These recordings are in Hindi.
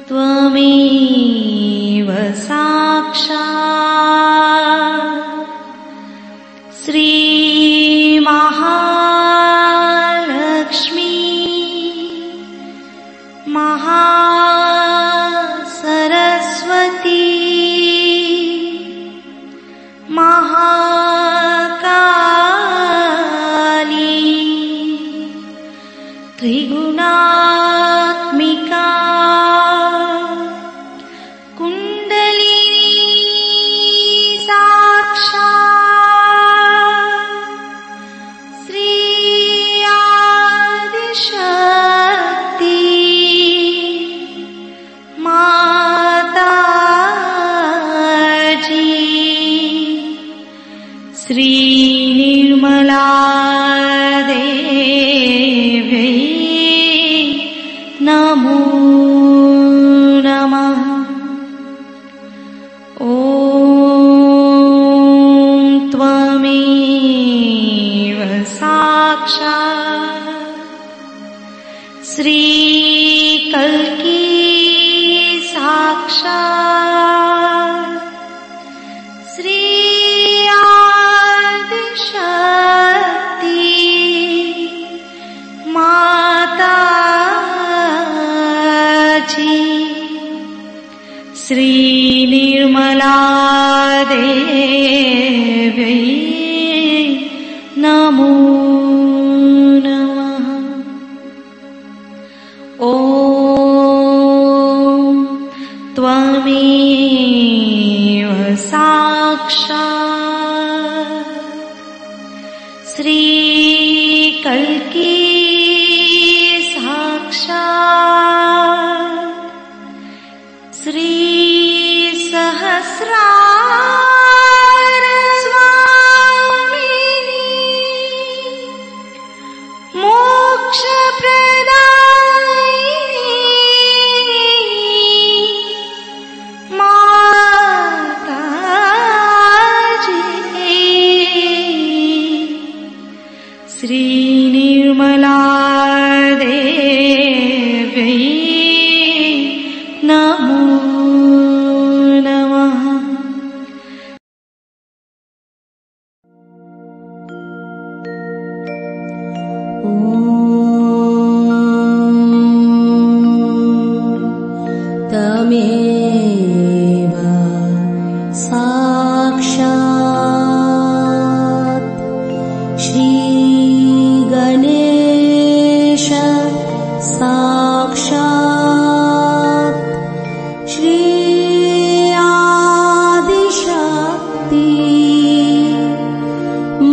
त्वमेव साक्षात् श्री महालक्ष्मी महासरस्वती महाकाली त्रिगुणात्मिका कुंडलिनी साक्षात् श्री आदिशक्ति माताजी श्री निर्मला देवी नमो नमः। ॐ त्वमेव साक्षात् श्री कल्की साक्षात् श्री आदिशक्ति माताजी श्री निर्मला देवी नमो नमः। ॐ त्वमेव साक्षात् श्री कल्की साक्षात् श्री सहस्रार स्वामिनी मोक्ष प्रदायिनी माताजी श्री निर्मला देवी नमो नमः। तमेव साक्षात् श्री गणेश साक्षात् श्री आदिशक्ति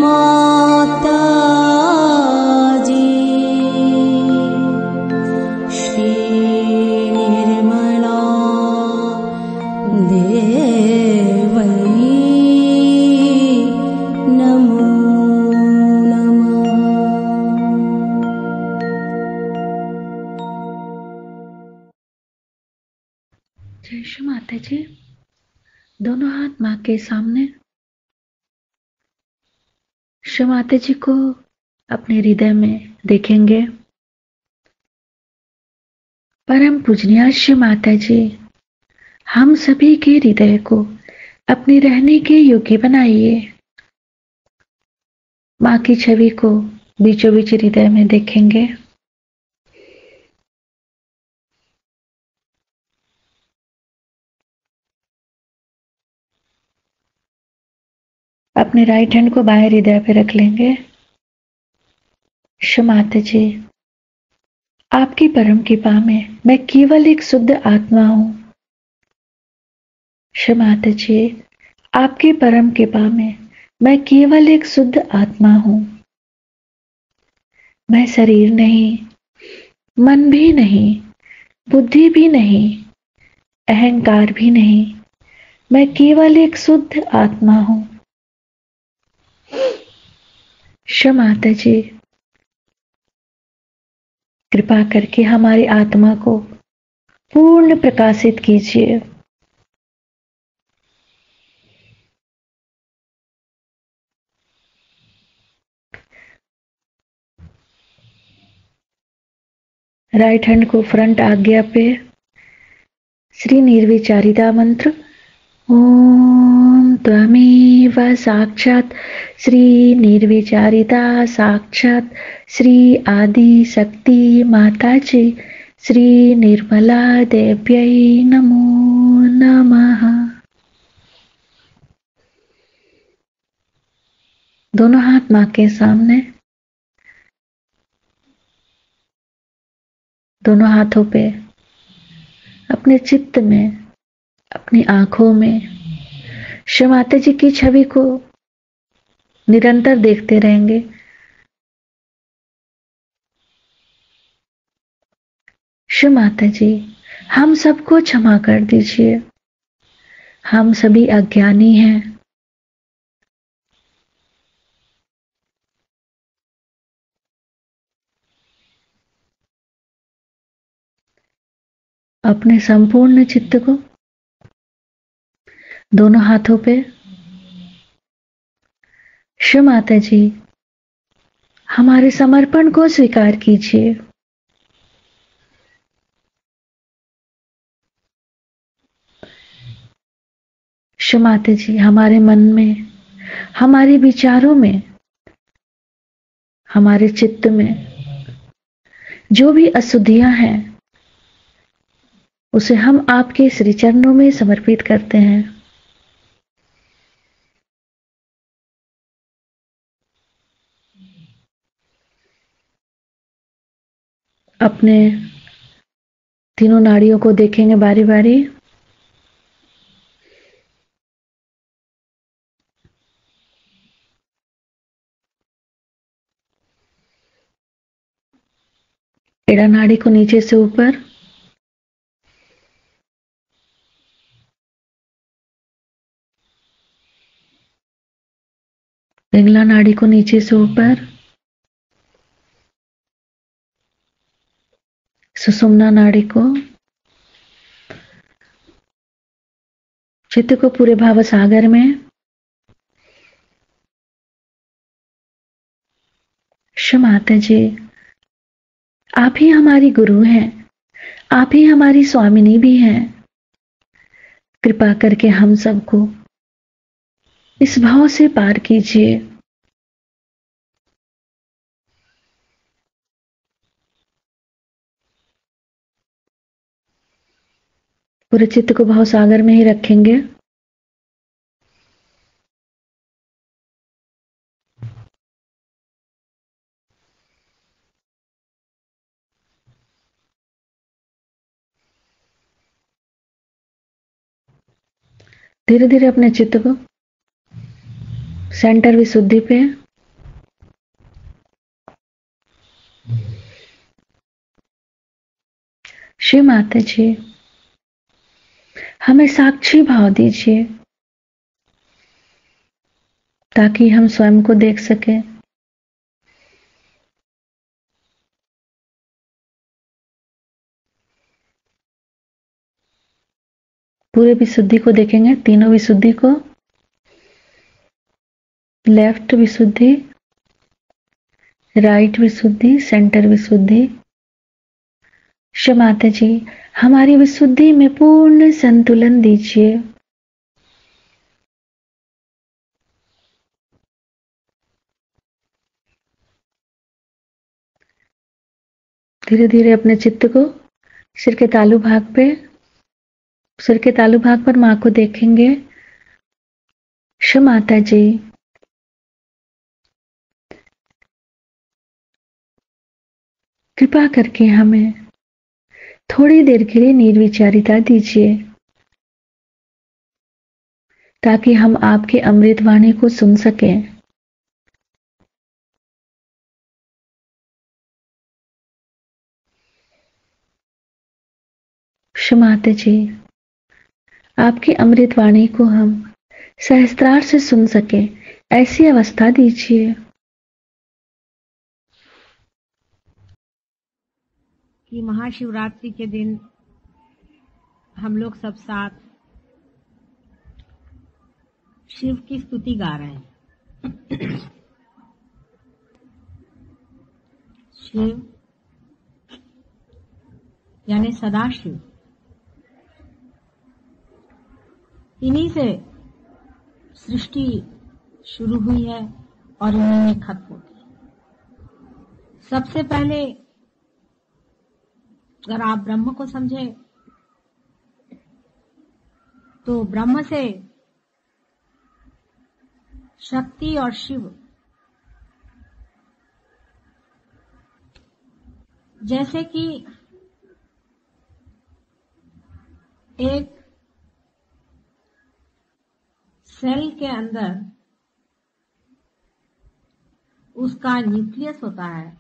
माताजी श्री निर्मला देवी नमो नमः। जय श्री माता जी। दोनों हाथ माँ के सामने। श्री माता जी को अपने हृदय में देखेंगे। परम पूजनीय श्री माता जी, हम सभी के हृदय को अपने रहने के योग्य बनाइए। माँ की छवि को बीचों बीच हृदय में देखेंगे। अपने राइट हैंड को बाएं हृदय पे रख लेंगे। श्री माता जी, आपकी परम कृपा में मैं केवल एक शुद्ध आत्मा हूं। श्री माता जी, आपके परम कृपा में मैं केवल एक शुद्ध आत्मा हूं। मैं शरीर नहीं, मन भी नहीं, बुद्धि भी नहीं, अहंकार भी नहीं। मैं केवल एक शुद्ध आत्मा हूं। श्री माता जी, कृपा करके हमारी आत्मा को पूर्ण प्रकाशित कीजिए। राइट हैंड को फ्रंट आज्ञा पे श्री निर्विचारिता मंत्र ओम त्वमेव साक्षात श्री निर्विचारिता साक्षात श्री आदि शक्ति माताजी श्री निर्मला देव्यै नमो नमः। दोनों हाथ मां के सामने, दोनों हाथों पे अपने चित्त में, अपनी आंखों में शिव माता जी की छवि को निरंतर देखते रहेंगे। शिव माता जी, हम सबको क्षमा कर दीजिए, हम सभी अज्ञानी हैं। अपने संपूर्ण चित्त को दोनों हाथों पे शिव माता जी, हमारे समर्पण को स्वीकार कीजिए। शिव माता जी, हमारे मन में, हमारे विचारों में, हमारे चित्त में जो भी अशुद्धियां हैं उसे हम आपके श्री चरणों में समर्पित करते हैं। अपने तीनों नाड़ियों को देखेंगे बारी बारी। एड़ा नाड़ी को नीचे से ऊपर, पिंगला नाड़ी को नीचे से ऊपर, सुषुम्ना नाड़ी को, चित्त को पूरे भाव सागर में। शिव माता जी, आप ही हमारी गुरु हैं, आप ही हमारी स्वामिनी भी हैं। कृपा करके हम सबको इस भाव से पार कीजिए। पूरे चित्त को भाव सागर में ही रखेंगे। धीरे धीरे अपने चित्त को सेंटर विशुद्धि पे, शिव माता जी, हमें साक्षी भाव दीजिए ताकि हम स्वयं को देख सकें। पूरे विशुद्धि को देखेंगे, तीनों विशुद्धि को, लेफ्ट विशुद्धि, राइट विशुद्धि, सेंटर विशुद्धि। शिव माता जी, हमारी विशुद्धि में पूर्ण संतुलन दीजिए। धीरे धीरे अपने चित्त को सिर के तालु भाग पे, सिर के तालु भाग पर मां को देखेंगे। शिव माता जी, कृपा करके हमें थोड़ी देर के लिए निर्विचारिता दीजिए ताकि हम आपके अमृत वाणी को सुन सकें। शिव माता जी, आपकी अमृत वाणी को हम सहस्त्रार से सुन सके ऐसी अवस्था दीजिए। कि महाशिवरात्रि के दिन हम लोग सब साथ शिव की स्तुति गा रहे हैं। शिव यानी सदाशिव, इन्हीं से सृष्टि शुरू हुई है और इन्हीं में खत्म होती है। सबसे पहले अगर आप ब्रह्म को समझे तो ब्रह्म से शक्ति और शिव जैसे कि एक सेल के अंदर उसका न्यूक्लियस होता है,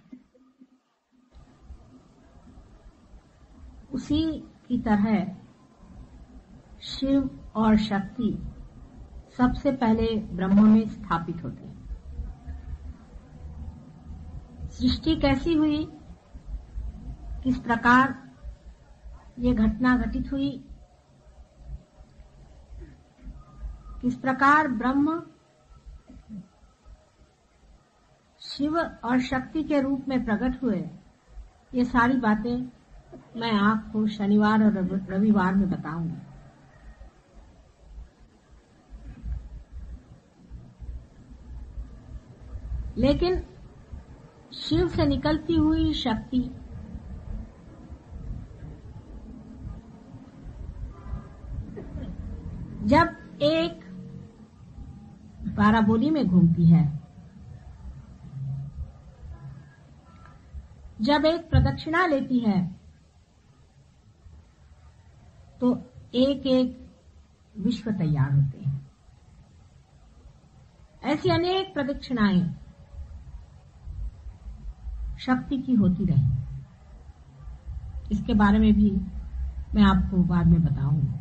उसी की तरह शिव और शक्ति सबसे पहले ब्रह्म में स्थापित होते हैं। सृष्टि कैसी हुई, किस प्रकार ये घटना घटित हुई, किस प्रकार ब्रह्म शिव और शक्ति के रूप में प्रकट हुए, ये सारी बातें मैं आपको शनिवार और रविवार में बताऊंगी। लेकिन शिव से निकलती हुई शक्ति जब एक पाराबोली में घूमती है, जब एक प्रदक्षिणा लेती है, तो एक एक विश्व तैयार होते हैं। ऐसी अनेक प्रदक्षिणाएं शक्ति की होती रही। इसके बारे में भी मैं आपको बाद में बताऊंगा।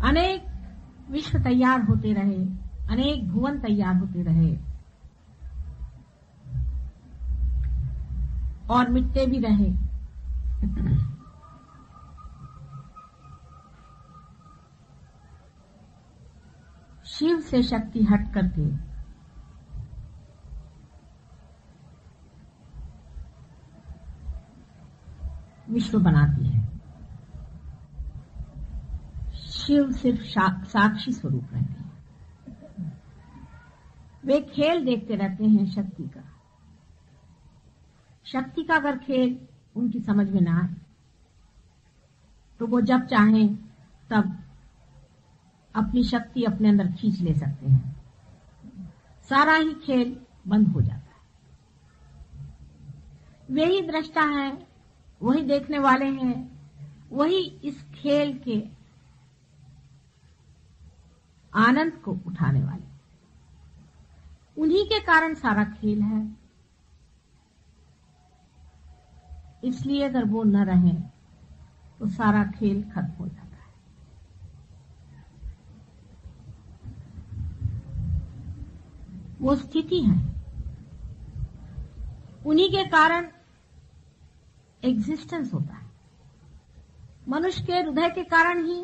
अनेक विश्व तैयार होते रहे, अनेक भुवन तैयार होते रहे और मिटते भी रहे। शिव से शक्ति हट करके विश्व बनाती है। शिव सिर्फ साक्षी स्वरूप रहते हैं। वे खेल देखते रहते हैं शक्ति का। शक्ति का अगर खेल उनकी समझ में ना आए तो वो जब चाहें तब अपनी शक्ति अपने अंदर खींच ले सकते हैं। सारा ही खेल बंद हो जाता है। वे ही दृष्टा है, वही देखने वाले हैं, वही इस खेल के आनंद को उठाने वाले। उन्हीं के कारण सारा खेल है। इसलिए अगर वो न रहे तो सारा खेल खत्म हो जाता है। वो स्थिति है, उन्हीं के कारण एग्जिस्टेंस होता है। मनुष्य के हृदय के कारण ही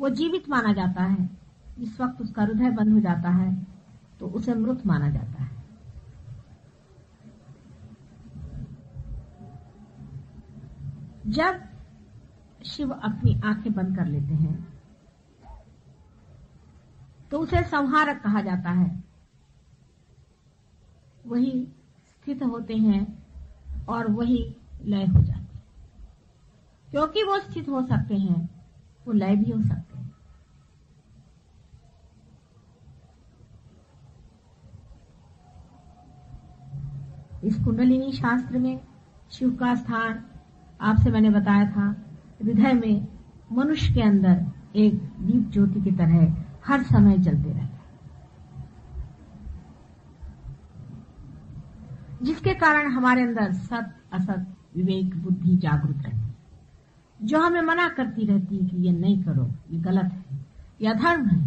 वो जीवित माना जाता है। जिस वक्त उसका हृदय बंद हो जाता है तो उसे मृत माना जाता है। जब शिव अपनी आंखें बंद कर लेते हैं तो उसे संहारक कहा जाता है। वही स्थित होते हैं और वही लय हो जाते हैं। क्योंकि वो स्थित हो सकते हैं, वो लय भी हो सकते हैं। इस कुंडलिनी शास्त्र में शिव का स्थान आपसे मैंने बताया था, हृदय में मनुष्य के अंदर एक दीप ज्योति की तरह हर समय जलते रहता है, जिसके कारण हमारे अंदर सत असत विवेक बुद्धि जागृत रहती है, जो हमें मना करती रहती है कि ये नहीं करो, ये गलत है, ये अधर्म है,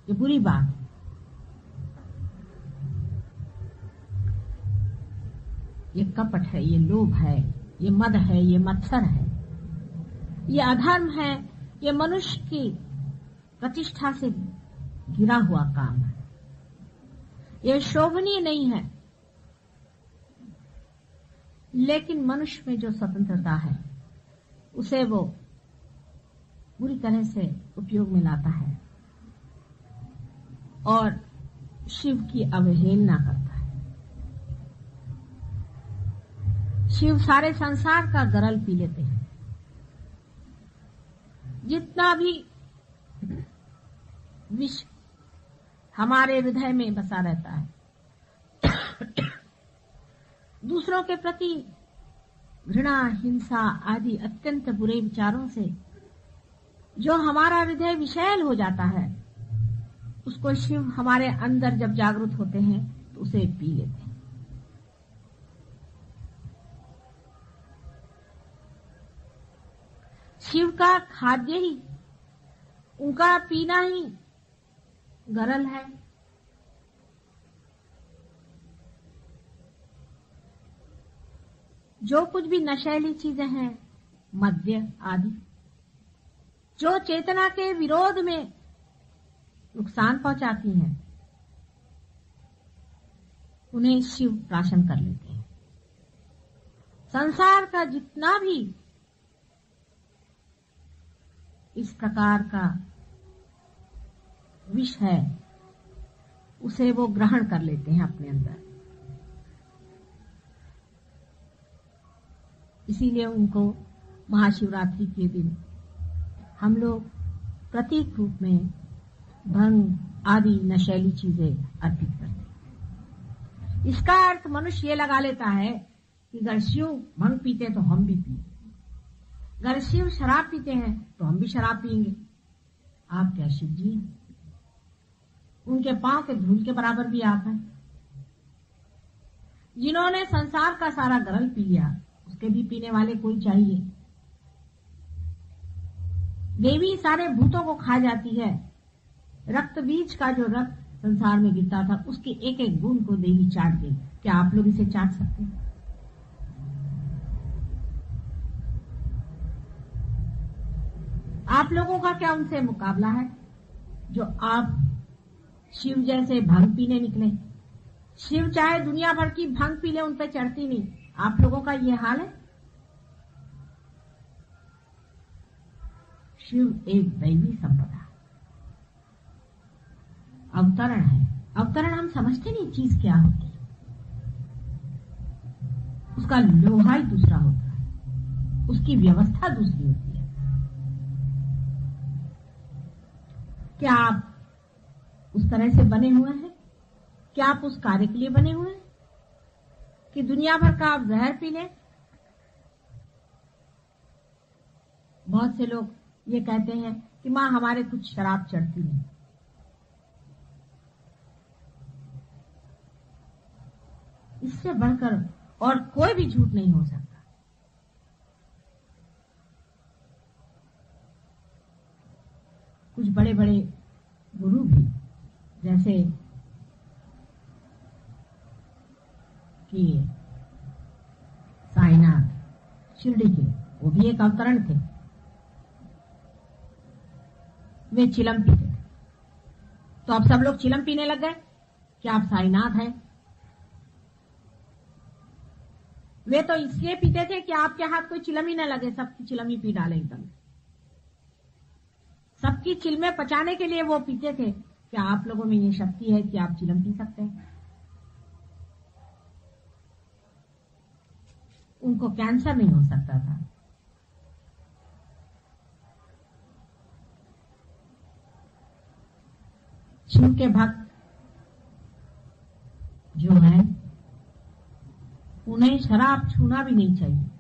ये बुरी बात है। ये कपट है, ये लोभ है, ये मद है, ये मत्सर है, ये अधर्म है, ये मनुष्य की प्रतिष्ठा से घिरा हुआ काम है, ये शोभनीय नहीं है। लेकिन मनुष्य में जो स्वतंत्रता है उसे वो पूरी तरह से उपयोग में लाता है और शिव की अवहेलना करता है। शिव सारे संसार का गरल पी लेते हैं। जितना भी विष हमारे हृदय में बसा रहता है, दूसरों के प्रति घृणा, हिंसा आदि अत्यंत बुरे विचारों से जो हमारा हृदय विषैल हो जाता है, उसको शिव हमारे अंदर जब जागृत होते हैं तो उसे पी लेते हैं। शिव का खाद्य ही, उनका पीना ही गरल है। जो कुछ भी नशेली चीजें हैं, मद्य आदि, जो चेतना के विरोध में नुकसान पहुंचाती हैं, उन्हें शिव प्राशन कर लेते हैं। संसार का जितना भी इस प्रकार का विष है, उसे वो ग्रहण कर लेते हैं अपने अंदर। इसीलिए उनको महाशिवरात्रि के दिन हम लोग प्रतीक रूप में भंग आदि नशेली चीजें अर्पित करते हैं। इसका अर्थ मनुष्य ये लगा लेता है कि अगर शिव भंग पीते तो हम भी पिए, अगर शिव शराब पीते हैं तो हम भी शराब पिएंगे। आप क्या शिव जी? उनके पांव के धूल के बराबर भी आप हैं। जिन्होंने संसार का सारा गरल पी लिया, उसके भी पीने वाले कोई चाहिए। देवी सारे भूतों को खा जाती है। रक्त बीज का जो रक्त संसार में गिरता था, उसके एक एक बूंद को देवी चाट गई। क्या आप लोग इसे चाट सकते हैं? आप लोगों का क्या उनसे मुकाबला है, जो आप शिव जैसे भंग पीने निकले? शिव चाहे दुनिया भर की भंग पी ले, उन पे चढ़ती नहीं। आप लोगों का ये हाल है। शिव एक दैवी संपदा, अवतरण है। अवतरण हम समझते नहीं चीज क्या होती है। उसका लोहा ही दूसरा होता है, उसकी व्यवस्था दूसरी होती है। क्या आप उस तरह से बने हुए हैं? क्या आप उस कार्य के लिए बने हुए हैं कि दुनिया भर का आप जहर पी लें? बहुत से लोग ये कहते हैं कि मां हमारे कुछ शराब चढ़ती नहीं। इससे बढ़कर और कोई भी झूठ नहीं हो सकता। कुछ बड़े बड़े गुरु भी, जैसे कि साईनाथ शिरडी के, वो भी एक अवतरण थे। वे चिलम पीते थे। तो अब सब लोग चिलम पीने लग गए। क्या आप साईनाथ हैं? वे तो इसलिए पीते थे कि आपके हाथ कोई चिलम ही न लगे, सबकी चिलम ही पी डाले एकदम। सबकी चिलमें पचाने के लिए वो पीते थे। क्या आप लोगों में ये शक्ति है कि आप चिलम पी सकते हैं? उनको कैंसर नहीं हो सकता था। शिव के भक्त जो है, उन्हें शराब छूना भी नहीं चाहिए,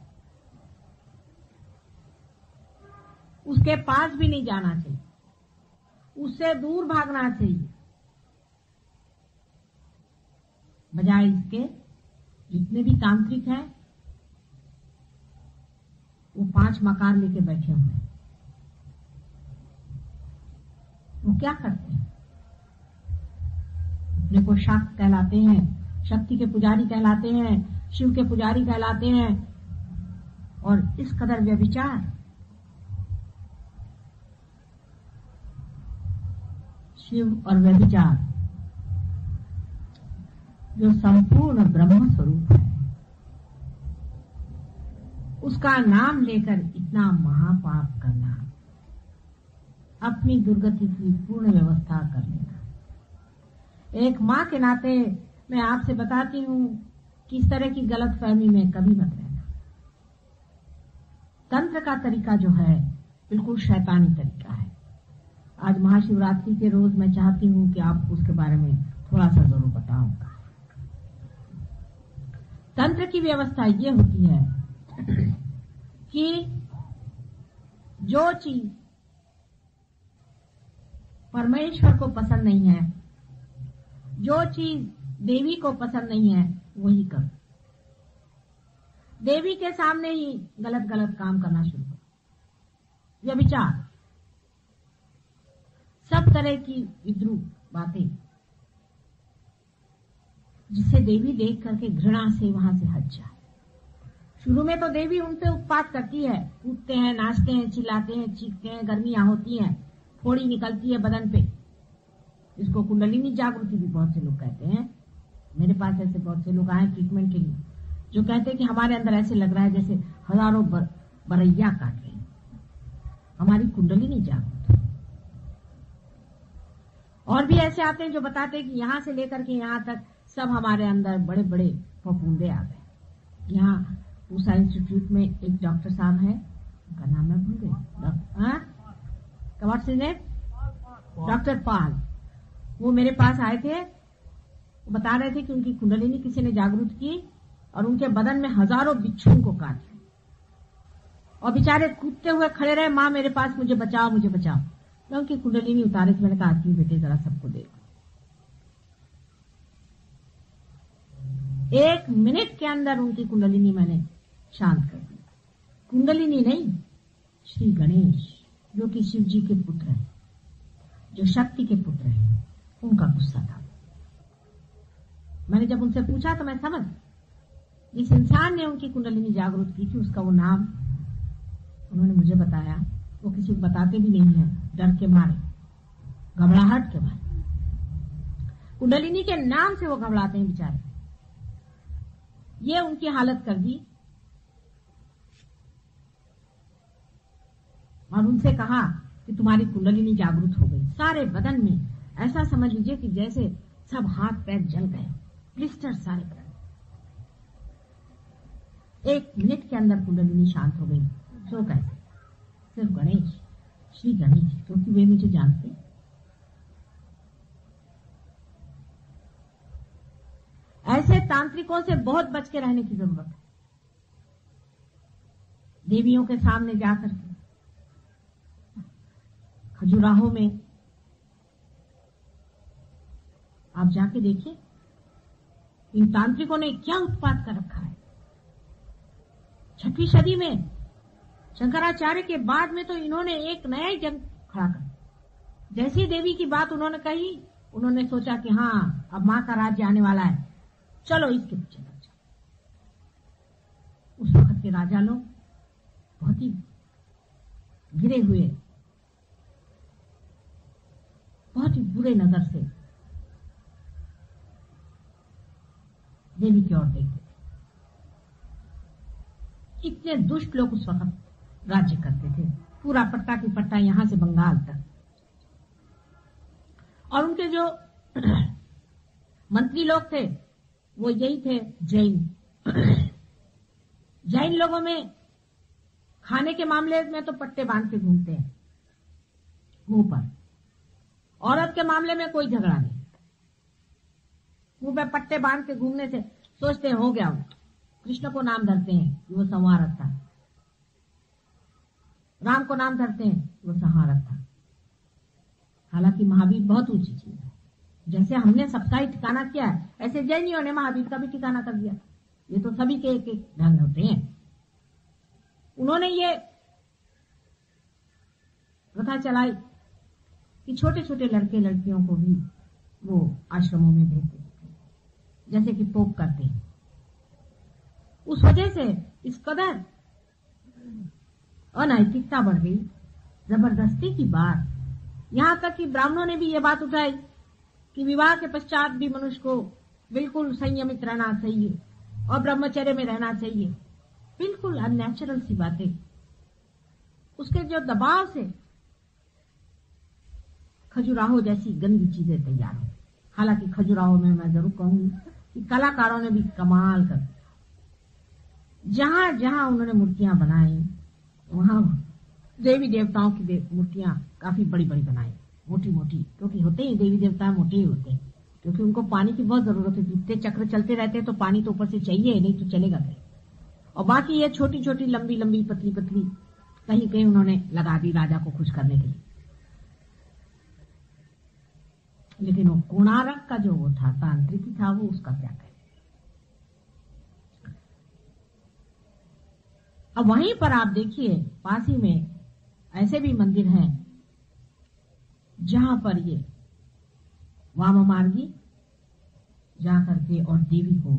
उसके पास भी नहीं जाना चाहिए, उससे दूर भागना चाहिए। बजाय इसके जितने भी तांत्रिक हैं, वो 5 मकार लेके बैठे हुए हैं। वो क्या करते हैं? अपने को शाक्त कहलाते हैं, शक्ति के पुजारी कहलाते हैं, शिव के पुजारी कहलाते हैं, और इस कदर व्यभिचार। शिव और व्यभिचार जो संपूर्ण ब्रह्म स्वरूप है, उसका नाम लेकर इतना महापाप करना, अपनी दुर्गति की पूर्ण व्यवस्था कर लेना। एक माँ के नाते मैं आपसे बताती हूँ कि इस तरह की गलत फहमी में कभी मत रहना। तंत्र का तरीका जो है बिल्कुल शैतानी तरीका है। आज महाशिवरात्रि के रोज मैं चाहती हूँ कि आप उसके बारे में थोड़ा सा जरूर बताऊंगा। तंत्र की व्यवस्था ये होती है कि जो चीज परमेश्वर को पसंद नहीं है, जो चीज देवी को पसंद नहीं है, वही करो। देवी के सामने ही गलत गलत काम करना शुरू करो। व्यभिचार, सब तरह की विद्रूप बातें, जिसे देवी देख करके घृणा से वहां से हट जाए। शुरू में तो देवी उन पे उत्पात करती है, कूदते हैं, नाचते हैं, चिल्लाते हैं, चीखते हैं, गर्मियां होती हैं, फोड़ी निकलती है बदन पे। इसको कुंडलिनी जागृति भी बहुत से लोग कहते हैं। मेरे पास ऐसे बहुत से लोग आए ट्रीटमेंट के लिए, जो कहते हैं कि हमारे अंदर ऐसे लग रहा है जैसे हजारों बरैया काट रही, हमारी कुंडलिनी जागृत। और भी ऐसे आते हैं जो बताते हैं कि यहां से लेकर के यहां तक सब हमारे अंदर बड़े बड़े फफूंदे आ गए। यहाँ पूसा इंस्टीट्यूट में एक डॉक्टर साहब है, उनका नाम मैं भूल गई, डॉक्टर पाल। वो मेरे पास आए थे, वो बता रहे थे कि उनकी कुंडलिनी किसी ने जागृत की और उनके बदन में हजारों बिच्छू उनको काट रहे और बेचारे कूदते हुए खड़े रहे, माँ मेरे पास, मुझे बचाओ, मुझे बचाओ। मैं उनकी कुंडलिनी उतारे थे। मैंने कहा आती बेटे जरा सबको देखो। 1 मिनट के अंदर उनकी कुंडलिनी मैंने शांत कर दी। कुंडलिनी नहीं, श्री गणेश जो कि शिव जी के पुत्र हैं, जो शक्ति के पुत्र हैं, उनका गुस्सा था। मैंने जब उनसे पूछा तो मैं समझ, जिस इंसान ने उनकी कुंडलिनी जागृत की थी उसका वो नाम उन्होंने मुझे बताया। वो किसी को बताते भी नहीं है, डर के मारे, घबराहट के मारे। कुंडलिनी के नाम से वो घबराते हैं बेचारे। ये उनकी हालत कर दी और उनसे कहा कि तुम्हारी कुंडलिनी जागृत हो गई सारे बदन में। ऐसा समझ लीजिए कि जैसे सब हाथ पैर जल गए, ब्लिस्टर सारे बदन। 1 मिनट के अंदर कुंडलिनी शांत हो गई। तो कैसे? सिर्फ गणेश, श्री गणेश, क्योंकि वे मुझे जानते। ऐसे तांत्रिकों से बहुत बच के रहने की जरूरत है। देवियों के सामने जाकर के खजुराहो में आप जाके देखिए, इन तांत्रिकों ने क्या उत्पात कर रखा है। 6वीं सदी में शंकराचार्य के बाद में तो इन्होंने एक नया ही जंग खड़ा कर। जैसी देवी की बात उन्होंने कही, उन्होंने सोचा कि हाँ अब मां का राज्य आने वाला है, चलो इसके पीछे लग जाओ। उस वक्त के राजा लोग बहुत ही गिरे हुए, बहुत ही बुरे नजर से देवी की ओर देखते थे। इतने दुष्ट लोग उस वक्त राज्य करते थे, पूरा पट्टा की पट्टा यहां से बंगाल तक। और उनके जो मंत्री लोग थे वो यही थे, जैन। जैन लोगों में खाने के मामले में तो पट्टे बांध के घूमते हैं मुंह पर। औरत के मामले में कोई झगड़ा नहीं, मुंह पे पट्टे बांध के घूमने से सोचते हैं हो गया। कृष्ण को नाम धरते हैं कि वो संहारक था, राम को नाम धरते हैं वो संहारक था। हालांकि महावीर बहुत ऊंची चीज है। जैसे हमने सबका ही ठिकाना किया है, ऐसे जैनियों ने महावीर का भी ठिकाना कर दिया। ये तो सभी के एक एक ढंग होते हैं। उन्होंने ये प्रथा चलाई कि छोटे छोटे लड़के लड़कियों को भी वो आश्रमों में भेजते थे, जैसे कि पोप करते हैं। उस वजह से इस कदर अनैतिकता बढ़ गई, जबरदस्ती की बात। यहां तक कि ब्राह्मणों ने भी ये बात उठाई कि विवाह के पश्चात भी मनुष्य को बिल्कुल संयमित रहना चाहिए और ब्रह्मचर्य में रहना चाहिए। बिल्कुल अननेचुरल सी बातें, उसके जो दबाव से खजुराहो जैसी गंदी चीजें तैयार हो। हालांकि खजुराहो में मैं जरूर कहूंगी कि कलाकारों ने भी कमाल कर दिया। जहां जहां उन्होंने मूर्तियां बनाई वहां देवी देवताओं की मूर्तियां काफी बड़ी बड़ी बनाई, मोटी मोटी, क्योंकि होते ही देवी देवता मोटे ही होते हैं, क्योंकि उनको पानी की बहुत जरूरत है। जितने चक्र चलते रहते हैं तो पानी तो ऊपर से चाहिए, नहीं तो चलेगा नहीं। और बाकी ये छोटी छोटी लंबी लंबी पतली पतली कहीं कहीं उन्होंने लगा दी राजा को खुश करने के लिए। लेकिन वो कोणार्क का जो वो था, तांत्रिक था, वो उसका क्या कहे। अब वहीं पर आप देखिए पास ही में ऐसे भी मंदिर हैं जहां पर ये वाममार्गी जा करके और देवी को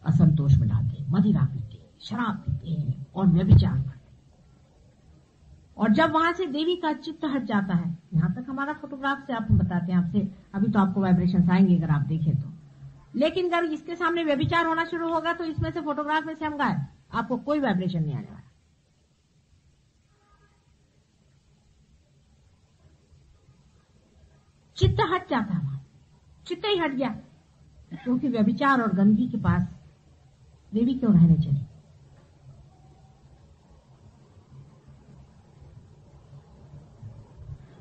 असंतोष में डालते हैं, मदिरा पीते हैं, शराब पीते हैं और व्यभिचार करते हैं। और जब वहां से देवी का चित्त हट जाता है, यहां तक हमारा फोटोग्राफ से आप बताते हैं आपसे, अभी तो आपको वाइब्रेशंस आएंगे अगर आप देखें तो। लेकिन अगर इसके सामने व्यभिचार होना शुरू होगा तो इसमें से फोटोग्राफ में से हम गायब, आपको कोई वाइब्रेशन नहीं आने वाला। चित्त हट जाता है, वहां चित्त ही हट गया, क्योंकि व्यभिचार और गंदगी के पास देवी क्यों रहने चली।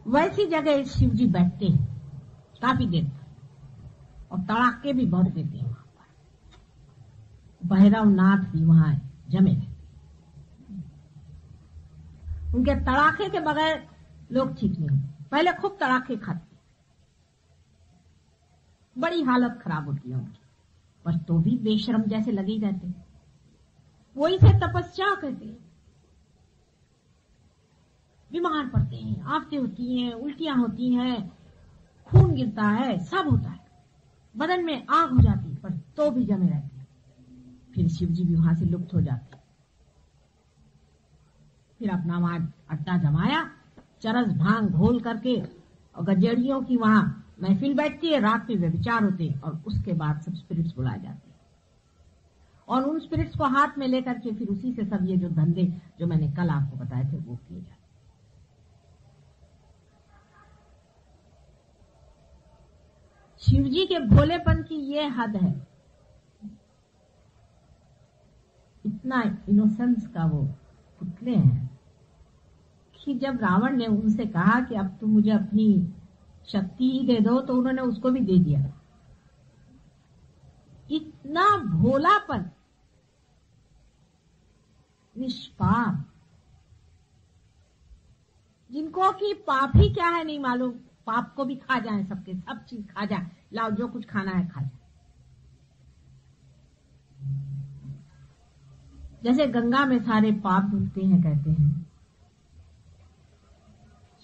वैसी जगह शिव जी बैठते हैं काफी देर तक, और तड़ाके भी बहुत देते हैं वहां पर। भैरवनाथ भी वहां जमे थे, उनके तड़ाके के बगैर लोग ठीक नहीं होते। पहले खूब तड़ाके खाते, बड़ी हालत खराब होती है उनकी, पर तो भी बेशरम जैसे लगे ही रहते। वो इसे तपस्या कहते हैं। बीमार पड़ते हैं, आफतें होती हैं, उल्टियां होती हैं, खून गिरता है, सब होता है, बदन में आग हो जाती, पर तो भी जमे रहते हैं। फिर शिव जी भी वहां से लुप्त हो जाते। फिर अपना वहां अड्डा जमाया, चरस भांग घोल करके, और गजेड़ियों की वहां महफिल बैठती है, रात में व्यभिचार होते हैं, और उसके बाद सब स्पिरिट्स बुलाए जाते हैं, और उन स्पिरिट्स को हाथ में लेकर के फिर उसी से सब ये जो धंधे जो मैंने कल आपको बताए थे वो किए जाते। शिवजी के भोलेपन की ये हद है, इतना इनोसेंस का वो पुतले हैं कि जब रावण ने उनसे कहा कि अब तुम मुझे अपनी शक्ति ही दे दो, तो उन्होंने उसको भी दे दिया। इतना भोलापन, निष्पाप, जिनको कि पाप ही क्या है नहीं मालूम, पाप को भी खा जाए, सबके सब चीज खा जाए, लाओ जो कुछ खाना है खा जाए। जैसे गंगा में सारे पाप धुलते हैं कहते हैं,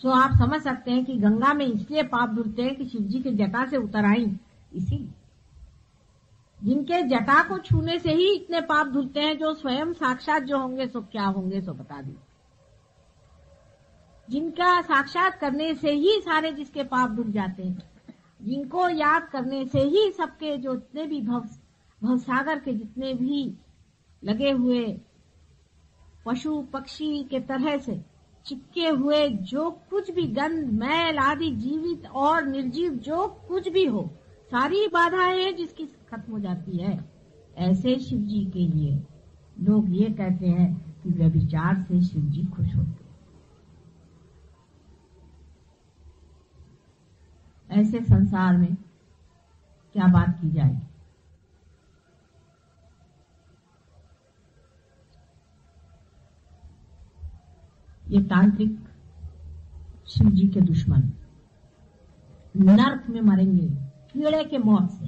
सो आप समझ सकते हैं कि गंगा में इसलिए पाप धुलते हैं कि शिवजी के जटा से उतर आई, इसीलिए। जिनके जटा को छूने से ही इतने पाप धुलते हैं, जो स्वयं साक्षात जो होंगे सो क्या होंगे सो बता दी। जिनका साक्षात करने से ही सारे जिसके पाप धुल जाते हैं, जिनको याद करने से ही सबके जो जितने भी भवसागर के जितने भी लगे हुए पशु पक्षी के तरह से चिपके हुए जो कुछ भी गंध मैल आदि जीवित और निर्जीव जो कुछ भी हो, सारी बाधाएं हैं जिसकी खत्म हो जाती है। ऐसे शिव जी के लिए लोग ये कहते हैं कि व्यभिचार से शिव जी खुश होते। ऐसे संसार में क्या बात की जाएगी। ये तांत्रिक शिव जी के दुश्मन नर्क में मरेंगे कीड़े के मौत से,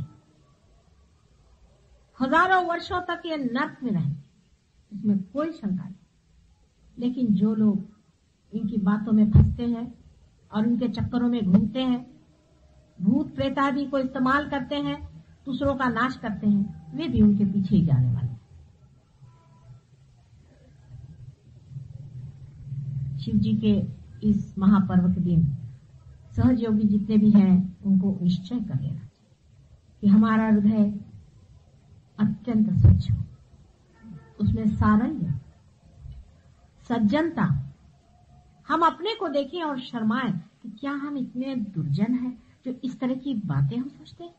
हजारों वर्षों तक ये नर्क में रहेंगे, इसमें कोई शंका नहीं। लेकिन जो लोग इनकी बातों में फंसते हैं और इनके चक्करों में घूमते हैं, भूत प्रेत आदि को इस्तेमाल करते हैं, दूसरों का नाश करते हैं, वे भी उनके पीछे ही जाने वाले हैं। शिव जी के इस महापर्व के दिन सहज योगी जितने भी हैं उनको निश्चय कर लेना चाहिए कि हमारा हृदय अत्यंत स्वच्छ हो, उसमें सारल्य, सज्जनता। हम अपने को देखें और शर्माएं कि क्या हम इतने दुर्जन हैं जो इस तरह की बातें हम सोचते हैं।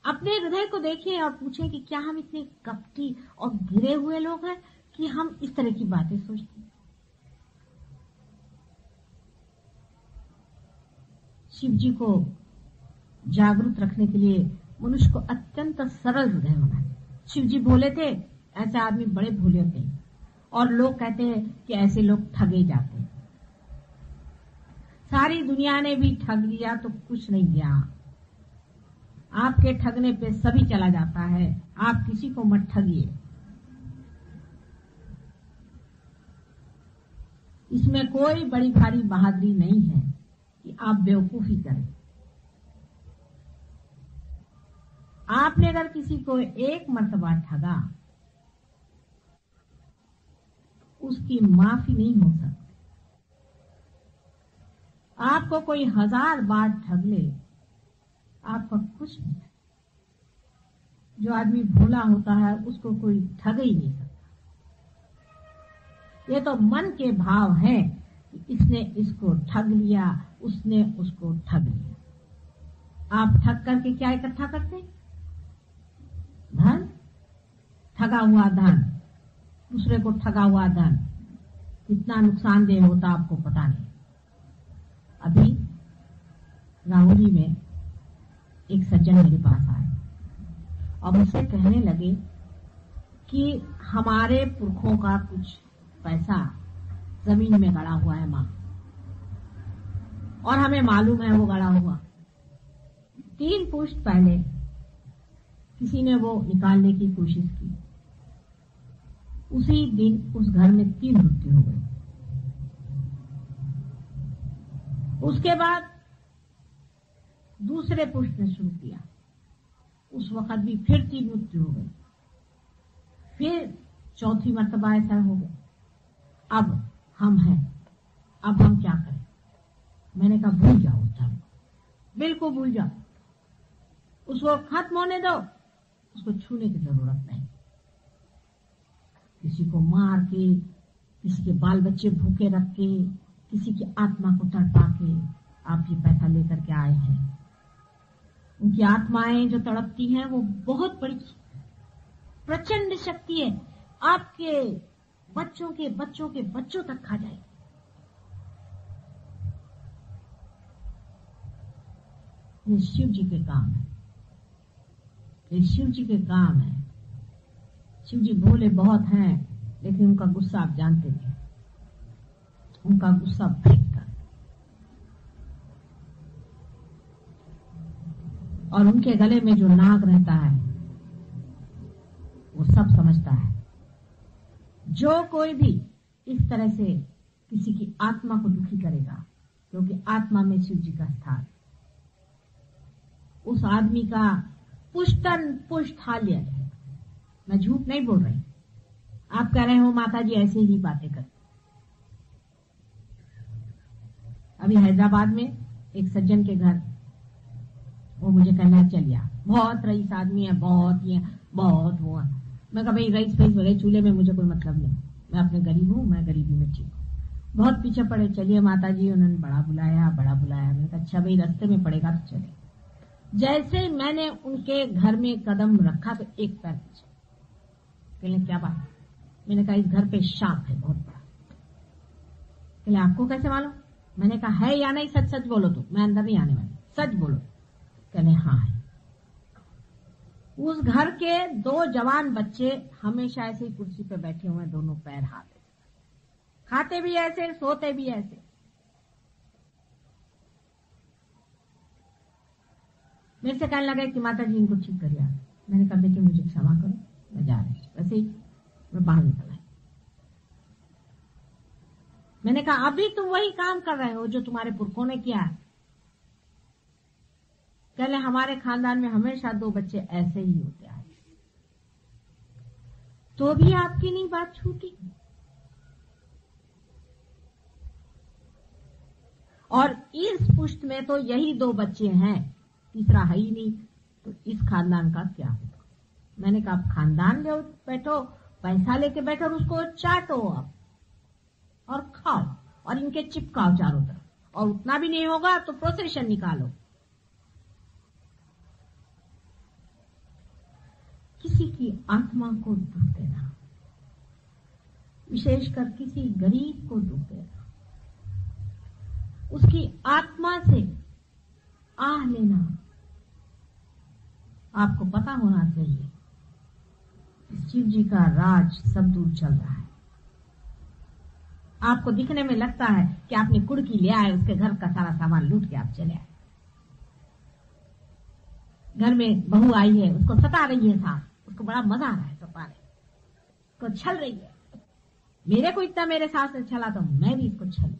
अपने हृदय को देखें और पूछें कि क्या हम इतने कपटी और गिरे हुए लोग हैं कि हम इस तरह की बातें सोचते हैं। शिव जी को जागरूक रखने के लिए मनुष्य को अत्यंत सरल हृदय होना है। शिव जी भोले थे, ऐसे आदमी बड़े भोले होते हैं, और लोग कहते हैं कि ऐसे लोग ठगे जाते हैं। सारी दुनिया ने भी ठग लिया तो कुछ नहीं गया। आपके ठगने पे सभी चला जाता है। आप किसी को मत ठगिए। इसमें कोई बड़ी भारी बहादुरी नहीं है कि आप बेवकूफी करें। आपने अगर किसी को एक मर्तबा ठगा, उसकी माफी नहीं हो सकती। आपको कोई 1000 बार ठग ले, आपका कुछ नहीं। जो आदमी भोला होता है उसको कोई ठग ही नहीं सकता। ये तो मन के भाव हैं कि इसने इसको ठग लिया, उसने उसको ठग लिया। आप ठग करके क्या इकट्ठा करते? धन, ठगा हुआ धन, दूसरे को ठगा हुआ धन। कितना नुकसानदेह होता आपको पता नहीं। अभी राहुली में एक सज्जन मेरे पास आए और मुझसे कहने लगे कि हमारे पुरखों का कुछ पैसा जमीन में गड़ा हुआ है मां, और हमें मालूम है वो गड़ा हुआ। 3 पुश्त पहले किसी ने वो निकालने की कोशिश की। उसी दिन उस घर में 3 मृत्यु हो गई। उसके बाद दूसरे पुष्ट ने शुरू किया, उस वक्त भी फिर 3 मृत्यु हो गई। फिर चौथी मर्तबा ऐसा हो गया। अब हम हैं, अब हम क्या करें? मैंने कहा भूल जाओ धर्म, बिल्कुल भूल जाओ, उसको खत्म होने दो, उसको छूने की जरूरत नहीं। किसी को मार के, किसी के बाल बच्चे भूखे रख के, किसी की आत्मा को तड़पा के आप ये पैसा लेकर के आए हैं। उनकी आत्माएं जो तड़पती हैं वो बहुत बड़ी प्रचंड शक्ति है, आपके बच्चों के बच्चों के बच्चों तक खा जाएगी। ये शिव जी के काम है, ये शिव जी के काम है। शिव जी भोले बहुत हैं, लेकिन उनका गुस्सा आप जानते थे, उनका गुस्सा भयंकर, और उनके गले में जो नाग रहता है वो सब समझता है। जो कोई भी इस तरह से किसी की आत्मा को दुखी करेगा, क्योंकि आत्मा में शिव जी का स्थान, उस आदमी का पुष्टन पुष्टाल्य है। मैं झूठ नहीं बोल रही। आप कह रहे हो माता जी ऐसे ही बातें करते। अभी हैदराबाद में एक सज्जन के घर वो मुझे कहना चलिया, बहुत रईस आदमी है, बहुत ये बहुत वो। मैं कहा भाई रईस फईस वगैरह चूल्हे में मुझे कोई मतलब नहीं, मैं अपने गरीब हूँ, मैं गरीबी में ठीक हूँ। बहुत पीछे पड़े, चलिए माता जी, उन्होंने बड़ा बुलाया बड़ा बुलाया। मैंने कहा अच्छा भाई रास्ते में पड़ेगा तो चले। जैसे मैंने उनके घर में कदम रखा तो एक पैर पीछे। कहले क्या बात? मैंने कहा इस घर पे सांप है बहुत बड़ा। कहले आपको कैसे मालूम? मैंने कहा है या नहीं, सच सच बोलो, तो मैं अंदर नहीं आने वाली, सच बोलो। कहले हाँ है। उस घर के 2 जवान बच्चे हमेशा ऐसे ही कुर्सी पे बैठे हुए, दोनों पैर हाथ, खाते भी ऐसे, सोते भी ऐसे। मेरे से कहने लगा कि माता जी इनको ठीक करिए। मैंने कहा बेटी मुझे क्षमा करो, मैं जा रही। वैसे ही मैं बाहर निकल आई। मैंने कहा अभी तुम वही काम कर रहे हो जो तुम्हारे पुरखों ने किया है। कहले हमारे खानदान में हमेशा 2 बच्चे ऐसे ही होते आए, तो भी आपकी नहीं बात छूटी। और इस पुष्ट में तो यही 2 बच्चे हैं, तीसरा है ही नहीं, तो इस खानदान का क्या होगा? मैंने कहा आप खानदान ले बैठो, पैसा लेके बैठो और उसको चाटो आप और खाओ और इनके चिपकाओ चारों तरफ, और उतना भी नहीं होगा तो प्रोसेशन निकालो। किसी की आत्मा को दुख देना, विशेषकर किसी गरीब को दुख देना, उसकी आत्मा से आह लेना, आपको पता होना चाहिए शिव जी का राज सब दूर चल रहा है। आपको दिखने में लगता है कि आपने कुड़की ले आए, उसके घर का सारा सामान लूट के आप चले आए। घर में बहू आई है, उसको सता रही है सास, उसको बड़ा मजा आ रहा है सताने को, छल रही है। मेरे को इतना मेरे सास ने छला तो मैं भी इसको छल।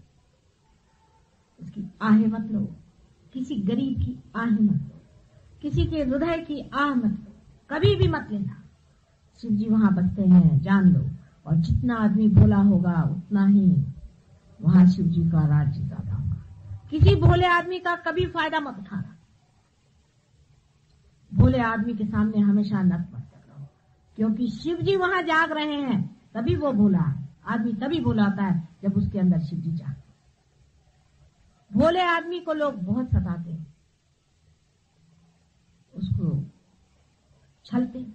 उसकी आहें मत लो, किसी गरीब की आहें मत लो, किसी के हृदय की आह मत लो, कभी भी मत लेना। शिव जी वहां बसते हैं, जान लो। और जितना आदमी भोला होगा उतना ही वहां शिव जी का राज्य ज्यादा होगा। किसी भोले आदमी का कभी फायदा मत उठाना। भोले आदमी के सामने हमेशा नत मत करो, क्योंकि शिव जी वहां जाग रहे हैं, तभी वो भोला है। आदमी तभी भोला होता है जब उसके अंदर शिव जी जागते। भोले आदमी को लोग बहुत सताते हैं, उसको छलते।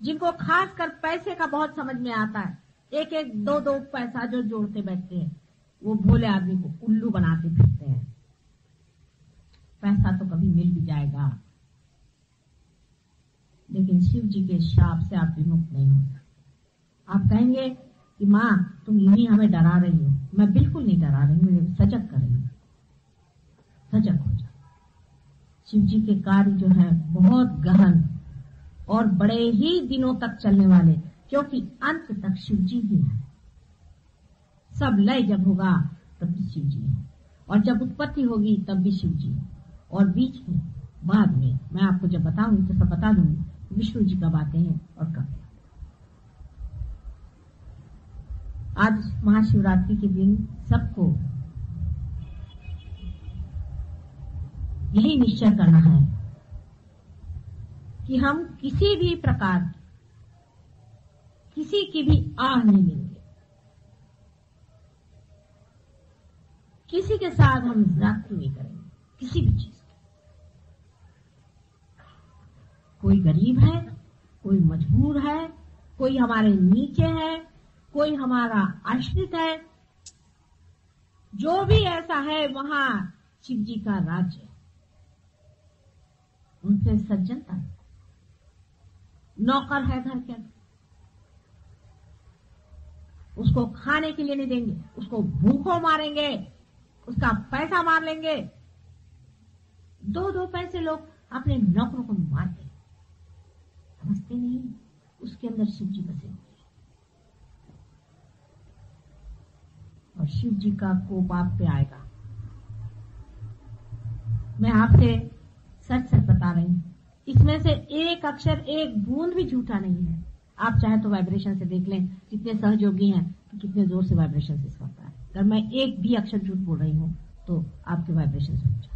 जिनको खासकर पैसे का बहुत समझ में आता है, एक एक दो दो पैसा जो जोड़ते बैठते हैं, वो भोले आदमी को उल्लू बनाते फिरते हैं। पैसा तो कभी मिल भी जाएगा, लेकिन शिव जी के शाप से आप विमुक्त नहीं हो सकते। आप कहेंगे कि माँ तुम यूं ही हमें डरा रही हो। मैं बिल्कुल नहीं डरा रही हूँ, सजग कर रही हूँ। सजग हो जाओ। शिव जी के कार्य जो है बहुत गहन और बड़े ही दिनों तक चलने वाले, क्योंकि अंत तक शिव जी ही है। सब लय जब होगा तब भी शिव जी है, और जब उत्पत्ति होगी तब भी शिव जी है, और बीच में बाद में मैं आपको जब बताऊंगी तो सब बता दूंगी विष्णु जी कब आते हैं और कब। आज महाशिवरात्रि के दिन सबको यही निश्चय करना है कि हम किसी भी प्रकार किसी की भी आह नहीं लेंगे, किसी के साथ हम जाति नहीं करेंगे, किसी भी चीज की। कोई गरीब है, कोई मजबूर है, कोई हमारे नीचे है, कोई हमारा आश्रित है, जो भी ऐसा है वहां शिव जी का राज्य है। उनसे सज्जनता है। नौकर है घर के अंदर, उसको खाने के लिए नहीं देंगे, उसको भूखों मारेंगे, उसका पैसा मार लेंगे। दो दो पैसे लोग अपने नौकरों को मारते हैं, समझते नहीं उसके अंदर शिव जी बसे हुए हैं। और शिव जी का कोप आप पे आएगा। मैं आपसे सच सच बता रही हूं, इसमें से एक अक्षर एक बूंद भी झूठा नहीं है। आप चाहे तो वाइब्रेशन से देख लें, जितने सहयोगी हैं कि कितने जोर से वाइब्रेशन से इसका है। अगर मैं एक भी अक्षर झूठ बोल रही हूं तो आपके वाइब्रेशन से जाए।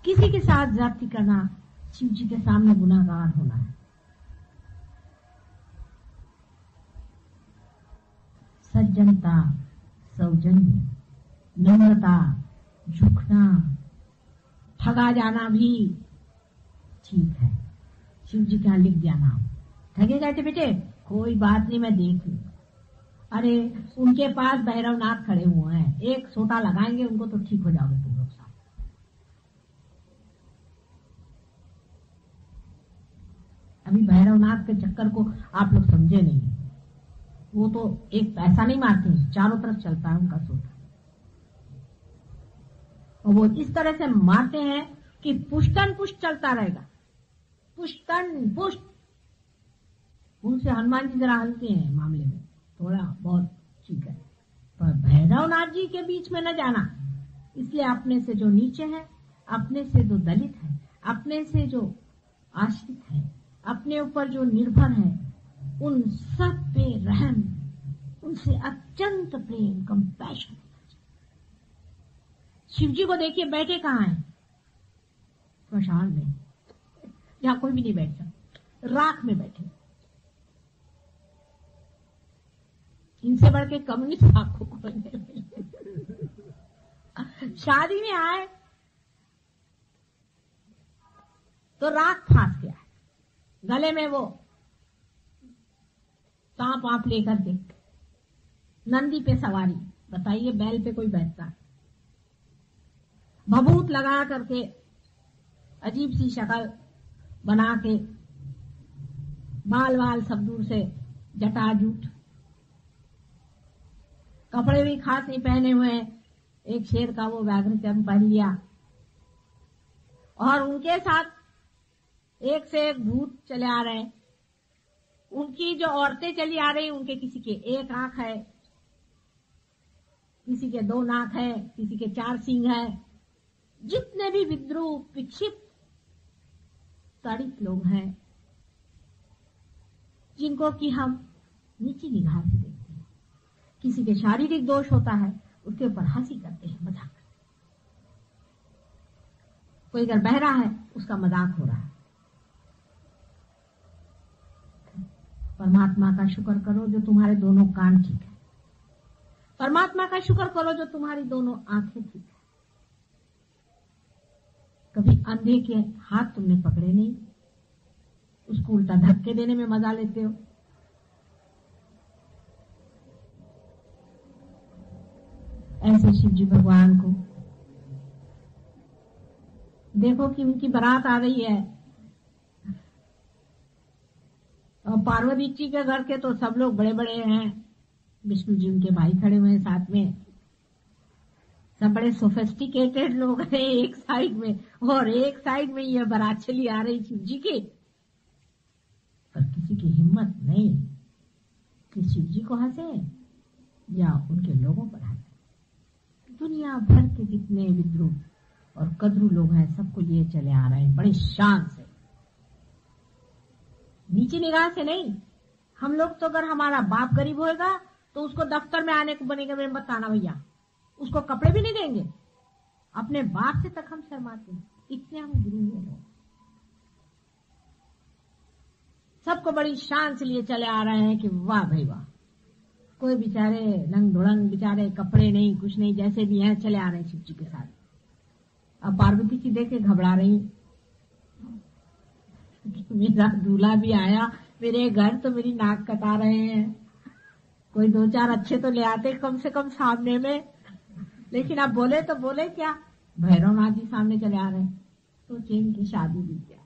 किसी के साथ जाति करना शिव जी के सामने गुनाहगार होना है। सज्जनता, सौजन्य, नम्रता, झुकना, ठगा जाना भी ठीक है। शिव जी का लिख दिया नाम, ठगे गए थे बेटे, कोई बात नहीं, मैं देख लूं। अरे उनके पास भैरवनाथ खड़े हुए हैं, एक सोटा लगाएंगे उनको तो ठीक हो जाओगे तुम लोग साथ। अभी भैरवनाथ के चक्कर को आप लोग समझे नहीं। वो तो एक पैसा नहीं मारते, चारों तरफ चलता है उनका सोटा, और वो इस तरह से मारते हैं कि पुष्टन पुष्ट चलता रहेगा। पुष्टन पुष्ट। उनसे हनुमान जी जरा हल्के हैं मामले में, थोड़ा बहुत ठीक है, पर भैरवनाथ जी के बीच में न जाना। इसलिए अपने से जो नीचे है, अपने से जो दलित है, अपने से जो आश्रित है, अपने ऊपर जो निर्भर है, उन सब पे रहम, उनसे अत्यंत प्रेम, कंपैशन। शिव जी को देखिए बैठे कहाँ हैं? स्मशान में, जहां कोई भी नहीं बैठता, राख में बैठे। इनसे बढ़ के कम्युनिस्ट आपको कोई नहीं मिले। शादी में आए तो राख फांस गया, गले में वो सांप आप लेकर के, नंदी पे सवारी। बताइए बैल पे कोई बैठता है? भभूत लगा करके, अजीब सी शक्ल बना के, बाल वाल सब दूर से, जटाजूट, कपड़े भी खास नहीं पहने हुए, एक शेर का वो व्याघ्र चर्म पहन लिया, और उनके साथ एक से एक भूत चले आ रहे हैं। उनकी जो औरतें चली आ रही, उनके किसी के एक आंख है, किसी के 2 नाक है, किसी के 4 सींग है। जितने भी विद्रूप, विक्षिप्त, ताड़ित लोग हैं, जिनको कि हम नीची निगाह से देखते हैं। किसी के शारीरिक दोष होता है, उसके ऊपर हंसी करते हैं, मजाक करते हैं। कोई अगर बहरा है, उसका मजाक हो रहा है। परमात्मा का शुक्र करो जो तुम्हारे दोनों कान ठीक है। परमात्मा का शुक्र करो जो तुम्हारी दोनों आंखें ठीक है। कभी अंधे के हाथ तुमने पकड़े नहीं, उसको उल्टा धक्के देने में मजा लेते हो। ऐसे शिव जी भगवान को देखो कि उनकी बारात आ रही है, और पार्वती जी के घर के तो सब लोग बड़े बड़े हैं। विष्णु जी उनके भाई खड़े हुए हैं साथ में, सब बड़े सोफिस्टिकेटेड लोग हैं एक साइड में, और एक साइड में ये बारात चली आ रही शिव जी की। पर किसी की हिम्मत नहीं कि शिव जी को हंसे या उनके लोगों पर हंसे। दुनिया भर के जितने विद्रोह और कद्रू लोग हैं, सबको लिए चले आ रहे हैं बड़ी शान से, नीची निगाह से नहीं। हम लोग तो अगर हमारा बाप गरीब होएगा तो उसको दफ्तर में आने को बनेगा, मेरे मत आना भैया, उसको कपड़े भी नहीं देंगे। अपने बाप से तक हम शर्माते हैं, इतने हम गुरु हैं लोग। सबको बड़ी शान से लिए चले आ रहे हैं कि वाह भाई वाह। कोई बेचारे नंग धुड़ंग, बेचारे कपड़े नहीं, कुछ नहीं, जैसे भी हैं चले आ रहे हैं शिव जी के साथ। अब पार्वती जी देखे घबरा रही, मेरा दूल्हा भी आया मेरे घर तो मेरी नाक कटा रहे हैं। कोई 2-4 अच्छे तो ले आते कम से कम सामने में, लेकिन अब बोले तो बोले क्या, भैरवनाथ जी सामने चले आ रहे हैं, तो चेन की शादी भी क्या।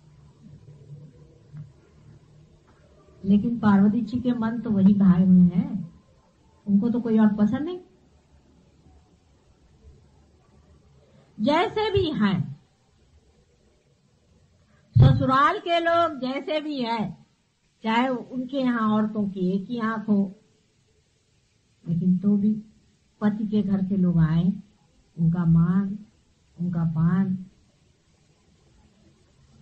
लेकिन पार्वती जी के मन तो वही भाए हुए हैं, उनको तो कोई और पसंद नहीं। जैसे भी हैं ससुराल के लोग, जैसे भी है, चाहे उनके यहाँ औरतों की एक ही आंख हो, लेकिन तो भी पति के घर के लोग आए, उनका मान, उनका पान,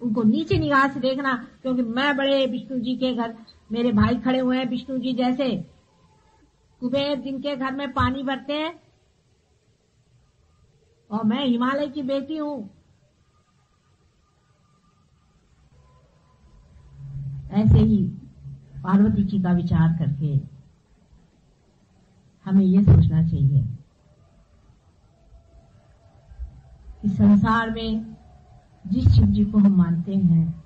उनको नीचे निगाह से देखना। क्योंकि मैं बड़े विष्णु जी के घर, मेरे भाई खड़े हुए हैं विष्णु जी जैसे, कुबेर जिनके घर में पानी भरते हैं, और मैं हिमालय की बेटी हूं। ऐसे ही पार्वती जी का विचार करके हमें ये सोचना चाहिए कि संसार में जिस शिव जी को हम मानते हैं,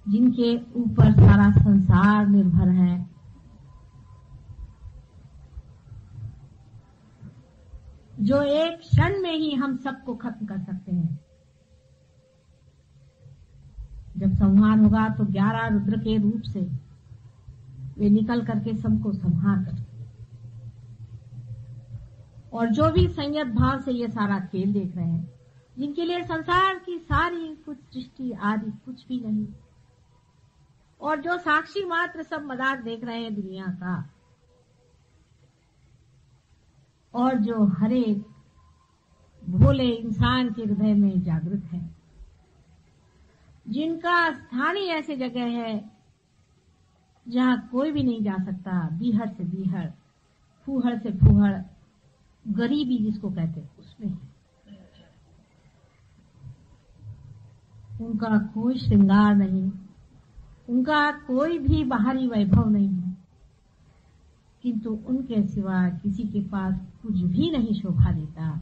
जिनके ऊपर सारा संसार निर्भर है, जो एक क्षण में ही हम सबको खत्म कर सकते हैं। जब संहार होगा तो 11 रुद्र के रूप से वे निकल करके सबको संहार करते, और जो भी संयत भाव से ये सारा खेल देख रहे हैं, जिनके लिए संसार की सारी कुछ सृष्टि आदि कुछ भी नहीं, और जो साक्षी मात्र सब मजाक देख रहे हैं दुनिया का, और जो हर एक भोले इंसान के हृदय में जागृत है, जिनका स्थान ही ऐसी जगह है जहाँ कोई भी नहीं जा सकता, बीहड़ से बीहड़, फूहड़ से फूहड़, गरीबी जिसको कहते उसमें है। उनका कोई श्रृंगार नहीं, उनका कोई भी बाहरी वैभव नहीं है, किंतु उनके सिवा किसी के पास कुछ भी नहीं शोभा देता।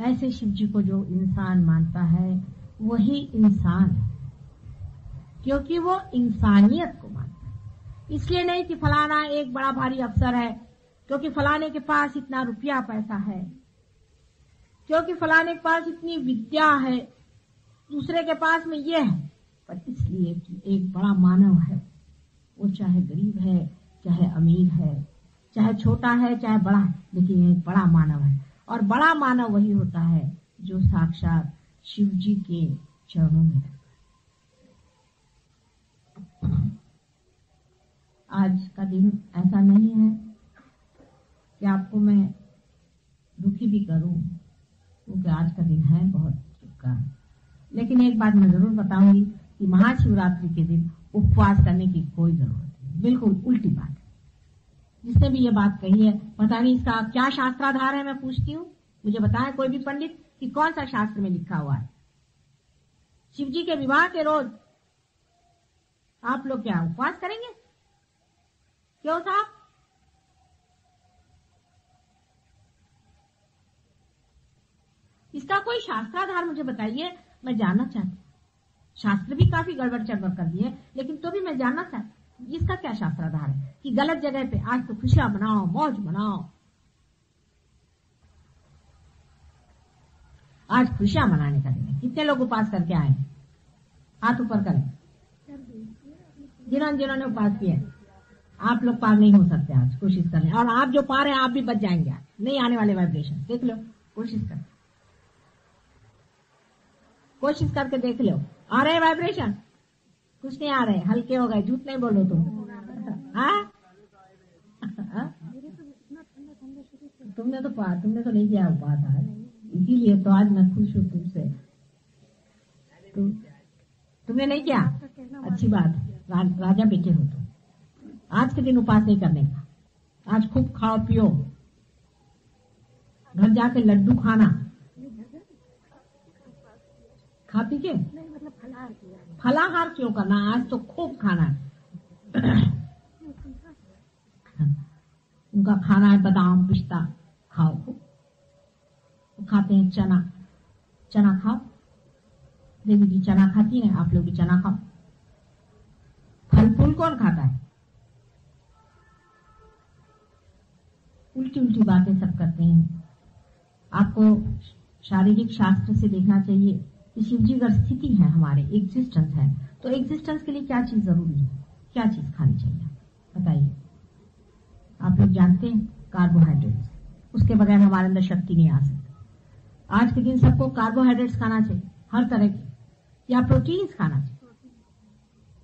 ऐसे शिव जी को जो इंसान मानता है वही इंसान है, क्योंकि वो इंसानियत को मानता है। इसलिए नहीं कि फलाना एक बड़ा भारी अफसर है, क्योंकि फलाने के पास इतना रुपया पैसा है, क्योंकि फलाने के पास इतनी विद्या है, दूसरे के पास में ये है, पर इसलिए कि एक बड़ा मानव है, वो चाहे गरीब है, चाहे अमीर है, चाहे छोटा है, चाहे बड़ा है, लेकिन एक बड़ा मानव है। और बड़ा मानव वही होता है जो साक्षात शिव जी के चरणों में रहता है। आज का दिन ऐसा नहीं है कि आपको मैं दुखी भी करूं, क्योंकि आज का दिन है बहुत दुख का। लेकिन एक बात मैं जरूर बताऊंगी कि महाशिवरात्रि के दिन उपवास करने की कोई जरूरत नहीं, बिल्कुल उल्टी बात है। जिसने भी ये बात कही है, पता नहीं इसका क्या शास्त्राधार है, मैं पूछती हूँ, मुझे बताएं कोई भी पंडित कि कौन सा शास्त्र में लिखा हुआ है। शिव जी के विवाह के रोज आप लोग क्या उपवास करेंगे? क्यों साहब? इसका कोई शास्त्राधार मुझे बताइए, मैं जानना चाहती हूँ। शास्त्र भी काफी गड़बड़ चड़बड़ कर दिए, लेकिन तो भी मैं जानना चाहती हूँ इसका क्या शास्त्राधार है कि गलत जगह पे आज तो खुशियां मनाओ, मौज मनाओ। आज खुशियां मनाने का दिन है। कितने लोग उपास करके आए? हाथ ऊपर करें जिन्होंने उपास किया। आप लोग पार नहीं हो सकते, आज कोशिश कर लें। और आप जो पार हैं आप भी बच जाएंगे, आज नहीं आने वाले वाइब्रेशन। देख लो, कोशिश कर, कोशिश करके देख लो, आ रहे वाइब्रेशन? कुछ नहीं आ रहे, हल्के हो गए। झूठ नहीं बोलो तुम। हाँ, तुमने तो नहीं किया उपास आज, इसीलिए तो आज मैं खुश हूँ तुमसे। तुमने नहीं किया, अच्छी बात। राजा बेटे हो तुम। आज के दिन उपास नहीं करने का। आज खूब खाओ पियो, घर जाके लड्डू खाना, खा पी के फलाहार क्यों करना? आज तो खूब खाना है। उनका खाना है बादाम पिस्ता, खाओ खूब। वो खाते हैं चना खाओ। देवी जी चना खाती है, आप लोग भी चना खाओ। फल फूल कौन खाता है? उल्टी उल्टी बातें सब करते हैं। आपको शारीरिक शास्त्र से देखना चाहिए कि शिव जी अगर स्थिति है, हमारे एग्जिस्टेंस है, तो एग्जिस्टेंस के लिए क्या चीज जरूरी है, क्या चीज खानी चाहिए बताइए। आप लोग जानते हैं कार्बोहाइड्रेट्स, उसके बगैर हमारे अंदर शक्ति नहीं आ सकती। आज के दिन सबको कार्बोहाइड्रेट्स खाना चाहिए, हर तरह के, या प्रोटीन्स खाना चाहिए।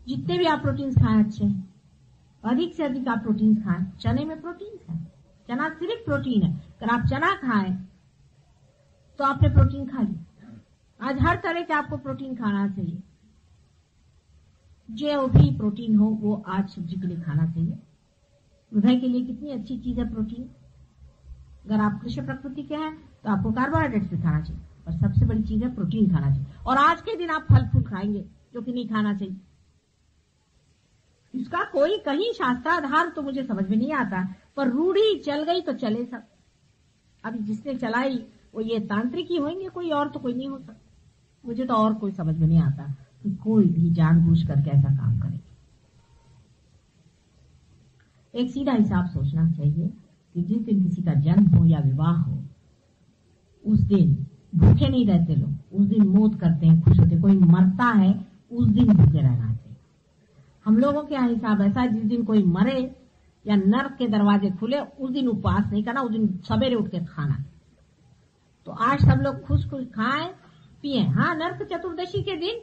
जितने भी आप प्रोटीन्स खाएं अच्छे हैं, अधिक से अधिक आप प्रोटीन्स खाएं। चने में प्रोटीन्स है, चना सिर्फ प्रोटीन है। अगर आप चना खाएं तो आपने प्रोटीन खा लिया। आज हर तरह के आपको प्रोटीन खाना चाहिए, जो भी प्रोटीन हो वो आज शिव जी के लिए खाना चाहिए। हृदय के लिए कितनी अच्छी चीज है प्रोटीन। अगर आप कृष्ण प्रकृति के हैं तो आपको कार्बोहाइड्रेट्स भी खाना चाहिए, और सबसे बड़ी चीज है प्रोटीन खाना चाहिए। और आज के दिन आप फल फूल खाएंगे जो कि नहीं खाना चाहिए। इसका कोई कहीं शास्त्राधार तो मुझे समझ में नहीं आता, पर रूढ़ी चल गई तो चले सब। अभी जिसने चलाई वो ये तांत्रिक ही होंगे, कोई और तो कोई नहीं हो सकता। मुझे तो और कोई समझ में नहीं आता कि कोई भी जानबूझ करके ऐसा काम करे। एक सीधा हिसाब सोचना चाहिए कि जिस दिन किसी का जन्म हो या विवाह हो, उस दिन भूखे नहीं रहते लोग, उस दिन मौत करते हैं, खुश होते। कोई मरता है उस दिन भूखे रहना चाहिए। हम लोगों के यहाँ हिसाब ऐसा है, जिस दिन कोई मरे या नर्क के दरवाजे खुले उस दिन उपवास नहीं करना, उस दिन सवेरे उठ के खाना। तो आज सब लोग खुश खुश खाएं पिए। हाँ, नर्क चतुर्दशी के दिन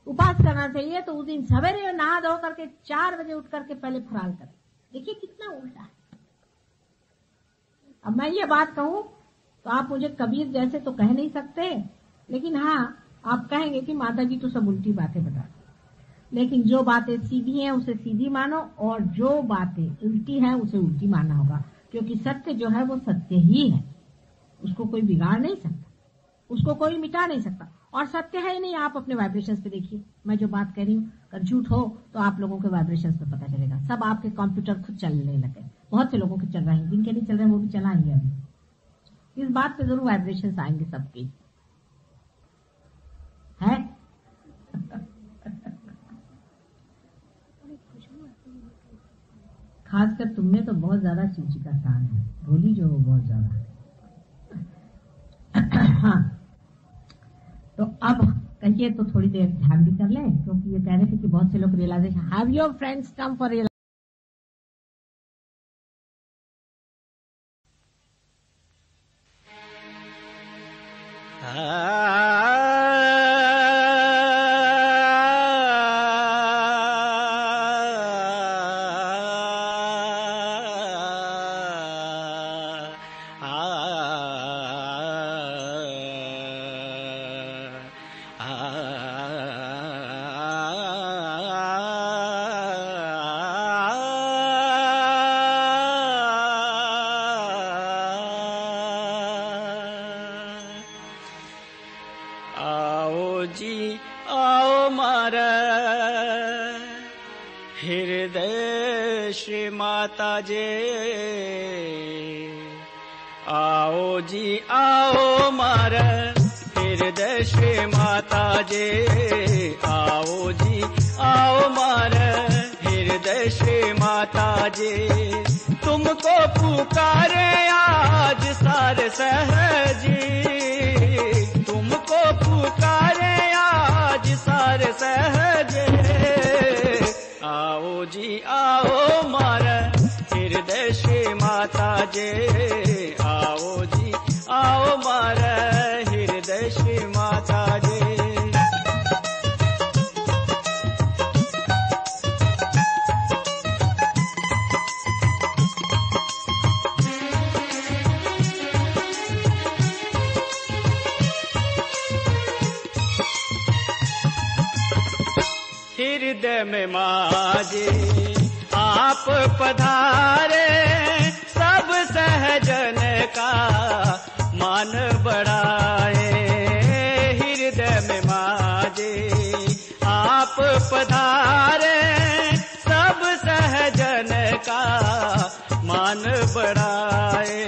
उपास करना चाहिए, तो उस दिन सवेरे नहा धो करके 4 बजे उठ करके पहले फराल करें। देखिए कितना उल्टा है। अब मैं ये बात कहूं तो आप मुझे कबीर जैसे तो कह नहीं सकते, लेकिन हाँ आप कहेंगे कि माता जी तो सब उल्टी बातें बता। लेकिन जो बातें सीधी हैं उसे सीधी मानो, और जो बातें उल्टी हैं उसे उल्टी मानना होगा, क्योंकि सत्य जो है वो सत्य ही है, उसको कोई बिगाड़ नहीं सकता, उसको कोई मिटा नहीं सकता, और सत्य है ही नहीं। आप अपने वाइब्रेशंस पे देखिए, मैं जो बात कह रही हूँ अगर झूठ हो तो आप लोगों के वाइब्रेशंस पे पता चलेगा। सब आपके कंप्यूटर खुद चलने लगे, बहुत से लोगों के चल रहे हैं, जिनके नहीं चल रहे हैं वो भी चलाएंगे। अभी इस बात पे जरूर वाइब्रेशंस आएंगे सबके, है। खासकर तुमने तो बहुत ज्यादा चिंची का स्थान है, भोली जो हो बहुत ज्यादा। हाँ, तो अब कहिए तो थोड़ी देर ध्यान भी कर लें, क्योंकि ये कह रहे थे कि बहुत से लोग realisation, have your friends come for realisation. आओ जी आओ मारा हृदय श्री माता जे, आओ जी आओ मारा हृदय श्री माता जे, आओ जी आओ मारा हृदय श्री माता जे। तुमको पुकारे आज सारे सहजी, तुमको पुकारे आज सारे सहजे, आओ जी आओ मारा हृदय श्री माता जे, आओ जी आओ मारा हृदय श्री माता जे। हृदय में माजे आप पधारे, सब सहजन का मान बढ़ाए। हृदय में माजे आप पधारे, सब सहजन का मान बढ़ाए।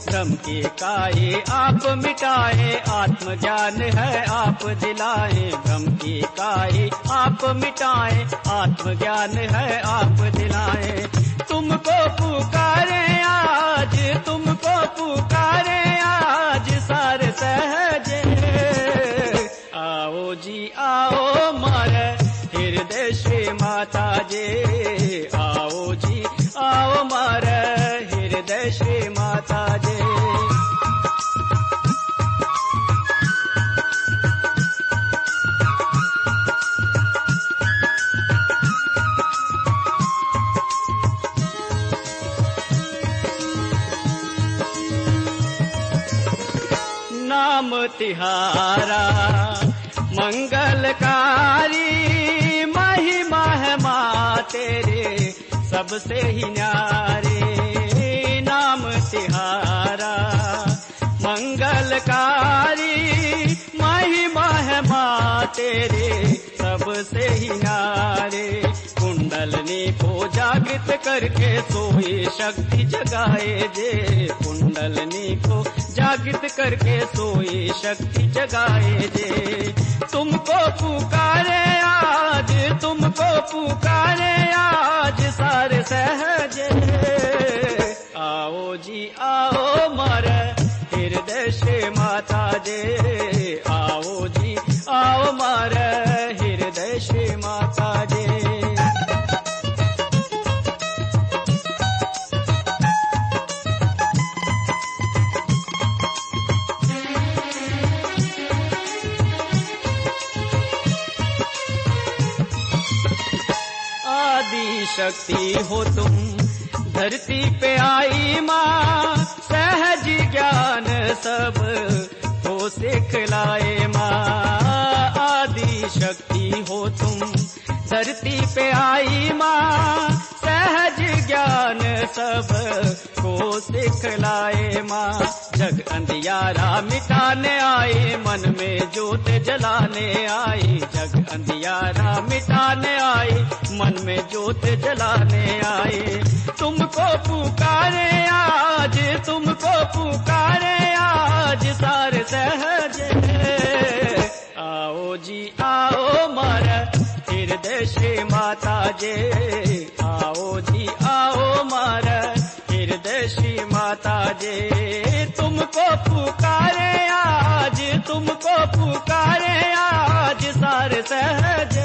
भ्रम की काई आप मिटाए, आत्मज्ञान है आप दिलाए। भ्रम की काई आप मिटाए, आत्मज्ञान है आप दिलाए। तुमको पुकारे आज, तुमको पुकारे आज सारे सहजे, आओ जी आओ मारे हृदय श्री माता जे, आओ जी आओ मारे हृदय श्री माता जे। नाम तिहारा मंगलकारी, महिमा है माँ तेरे सबसे ही न्यारे। नाम तिहारा मंगलकारी, महिमा है माँ तेरे सबसे ही न्यारे। कुंडलनी को जागृत करके सोई शक्ति जगाए जे, कुंडलनी को जागृत करके सोई शक्ति जगाए जे। तुमको पुकारे आज, तुमको पुकारे आज सारे सहजे, आओ जी आओ मारे हृदय श्री माता जे, आओ जी आओ मारे हृदय श्री माता जे। आदि शक्ति हो तुम धरती पे आई माँ, सहज ज्ञान सब को सिखलाए माँ। आदि शक्ति हो तुम धरती पे आई माँ, सहज ज्ञान सब को सिखलाए माँ। जग अंधियारा मिटाने आई, मन में ज्योत जलाने आई। जग अंधियारा मिटाने आई, मन में ज्योत जलाने आई। तुमको पुकारे आज, तुमको पुकारे आज सारे सहज। आओ जी आओ मारा हृदय श्री माता जे। आओ जी आओ मारा हृदय श्री माता जे। तुमको पुकारे आज, तुमको पुकारे आज सारे सहज।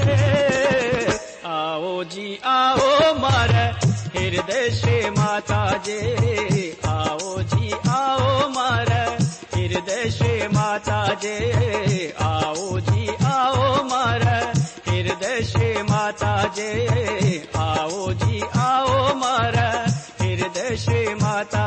आओ जी आओ मारा हृदय श्री माता जे। आओ जी आओ मारा हृदय श्री माता जे। आओ जी आओ मारा हृदय श्री माता जे। आओ जी आओ मारा हृदय श्री माता